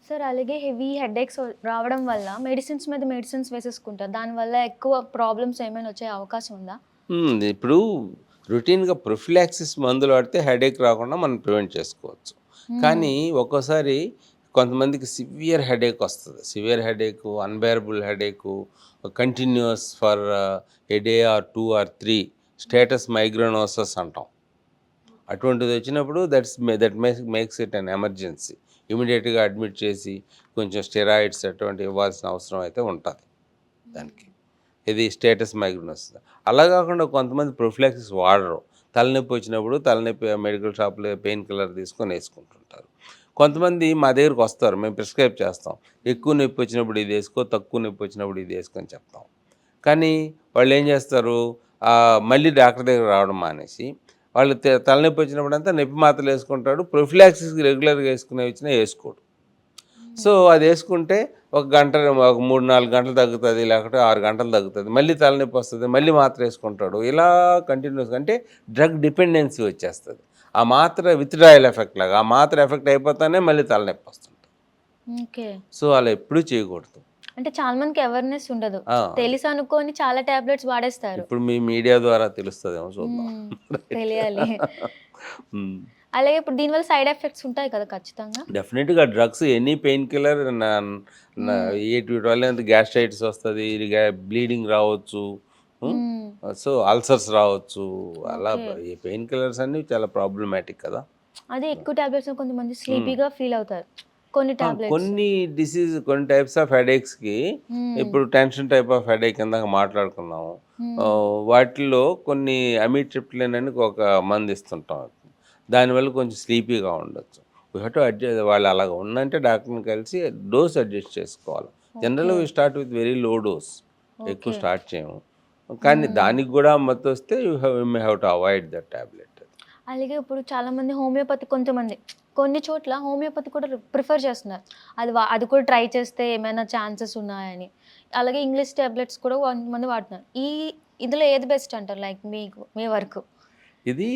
Sir అలాగే heavy headaches రావడం వల్ల మెడిసిన్స్ మీద మెడిసిన్స్ వేసేసుకుంటారు. దానివల్ల ఎక్కువ ప్రాబ్లమ్స్ ఏమైనా వచ్చే అవకాశం ఉందా? ఇప్పుడు రొటీన్‌గా ప్రొఫిలాక్సిస్ మందులు వాడితే హెడేక్ రాకుండా మనం ప్రివెంట్ చేసుకోవచ్చు. కానీ ఒక్కోసారి కొంతమందికి సివియర్ హెడేక్ వస్తది. Severe headache, unbearable headache, continuous for a day or 2 or 3 status migrainosus అంటాం. అటువంటిది వచ్చినప్పుడు that makes it an emergency. ఇమ్మీడియేట్‌గా అడ్మిట్ చేసి కొంచెం స్టెరాయిడ్స్ అటువంటివి ఇవ్వాల్సిన అవసరం అయితే ఉంటది దానికి. ఇది స్టేటస్ మైగ్రేనోసస్. అలా కాకుండా కొంతమంది ప్రొఫిలాక్సిస్ వాడరు. తలనొప్పి వచ్చినప్పుడు తలనొప్పి మెడికల్ షాప్‌లో పెయిన్ కిల్లర్ తీసుకొని వేసుకుంటుంటారు. కొంతమంది మా దగ్గరికి వస్తారు, మేము ప్రిస్క్రైబ్ చేస్తాం. ఎక్కువ నొప్పి వచ్చినప్పుడు ఇది వేసుకో, తక్కువ నొప్పి వచ్చినప్పుడు ఇది వేసుకో అని చెప్తాం. కానీ వాళ్ళు ఏం చేస్తారు, మళ్ళీ డాక్టర్ దగ్గర రావడం మానేసి వాళ్ళు తలనొప్పి వచ్చినప్పుడంతా నొప్పి మాత్రలు వేసుకుంటాడు. ప్రొఫిలాక్సిస్కి రెగ్యులర్గా వేసుకునేవి ఇచ్చినా వేసుకోడు. సో అది వేసుకుంటే ఒక గంట, ఒక 3-4 గంటలు తగ్గుతుంది, లేకపోతే 6 గంటలు తగ్గుతుంది, మళ్ళీ తలనొప్పి వస్తుంది, మళ్ళీ మాత్ర వేసుకుంటాడు. ఇలా కంటిన్యూస్గా అంటే డ్రగ్ డిపెండెన్సీ వచ్చేస్తుంది. ఆ మాత్ర విత్డ్రాయల్ ఎఫెక్ట్ లాగా ఆ మాత్ర ఎఫెక్ట్ అయిపోతానే మళ్ళీ తలనొప్పి వస్తుంది. ఓకే. సో అలా ఎప్పుడూ చేయకూడదు. అంటే చాలా మందికి అవేర్‌నెస్ ఉండదు. తెలిసి అనుకోని చాలా టాబ్లెట్స్ వాడేస్తారు. ఇప్పుడు మీ మీడియా ద్వారా తెలుస్తుందేమో, చూద్దాం. తెలియాలి. అలాగే ఇప్పుడు దీనివల్ల సైడ్ ఎఫెక్ట్స్ ఉంటాయి కదా ఖచ్చితంగా? డెఫినెట్గా డ్రగ్స్, ఎనీ పెయిన్ కిల్లర్ వీటి వల్ల గ్యాస్ట్రైటిస్ వస్తుంది, బ్లీడింగ్ రావచ్చు, సో అల్సర్స్ రావచ్చు. అలా ఈ పెయిన్ కిల్లర్స్ అన్ని చాలా ప్రాబ్లమాటిక్ కదా. అదే ఎక్కువ టాబ్లెట్స్ కొంతమంది స్లీపీగా ఫీల్ అవుతారు. కొన్ని టైప్స్ ఆఫ్ హెడేక్స్కి ఇప్పుడు టెన్షన్ టైప్ ఆఫ్ హెడేక్ ఇందాక మాట్లాడుకున్నాము. వాటిల్లో కొన్ని అమిట్రిప్టిలిన్ అని ఒక మందు ఇస్తుంటాం. దానివల్ల కొంచెం స్లీపీగా ఉండొచ్చు. We have to adjust. వాళ్ళు అలాగ ఉందంటే డాక్టర్ని కలిసి డోస్ అడ్జస్ట్ చేసుకోవాలి. జనరల్గా we start with very low dose, ఎక్కువ స్టార్ట్ చేయము. కానీ దానికి కూడా మత్తు వస్తే you may have to avoid that tablet. అలాగే ఇప్పుడు చాలామంది హోమియోపతి, కొంతమంది కొన్ని చోట్ల హోమియోపతి కూడా ప్రిఫర్ చేస్తున్నారు. అది కూడా ట్రై చేస్తే ఏమైనా ఛాన్సెస్ ఉన్నాయని. అలాగే ఇంగ్లీష్ టాబ్లెట్స్ కూడా కొంతమంది వాడుతున్నారు. ఇందులో ఏది బెస్ట్ అంటారు, లైక్ మీ వరకు? ఇది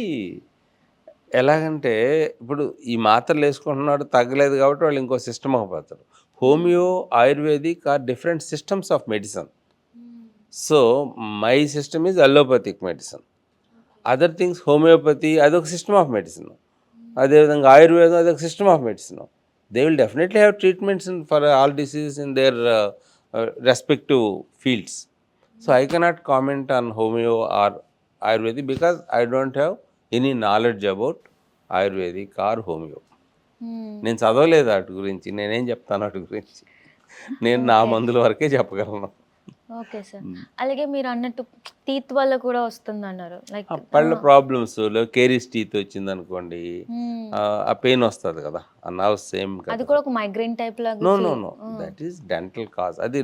ఎలాగంటే ఇప్పుడు ఈ మాత్రలు వేసుకుంటున్నాడు, తగ్గలేదు కాబట్టి వాళ్ళు ఇంకో సిస్టమ్ పోతారు. Homeo, ayurvedic or different systems of medicine. So my system is allopathic medicine. Other things homeopathy అదొక సిస్టమ్ ఆఫ్ మెడిసిన్, అదేవిధంగా ఆయుర్వేదం అదొక system of medicine. They will definitely have treatments for all diseases in their respective fields. So I cannot comment on homeo or ayurvedic because I don't have any knowledge about ayurvedic or homeo. నేను చదవలేదు వాటి గురించి, నేనేం చెప్తాను వాటి గురించి. నేను నా మందుల వరకే చెప్పగలను. Okay sir. అలాగే మీరు అన్నట్టు టీత్ వల్ల కూడా వస్తుంది అన్నారు, లైక్ పళ్ళ ప్రాబ్లమ్స్, కేరీస్ టీత్ వచ్చింది అనుకోండి, ఆ పెయిన్ వస్తుంది కదా, ఆ నర్వ్ సేమ్. అది కూడా ఒక మైగ్రేన్ టైప్ లాగా. Know that is dental cause. అది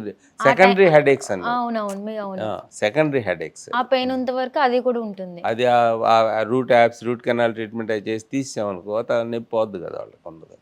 సెకండరీ హెడేక్స్ అండి. అవునవును, సెకండరీ హెడేక్స్. ఆ పెయిన్ ఉన్నంత వరకు అది కూడా ఉంటుంది. అది రూట్ కెనాల్ ట్రీట్మెంట్ అది చేసి తీసామనుకో నొప్పి పోద్ది కదా వాళ్ళకి కొందరు.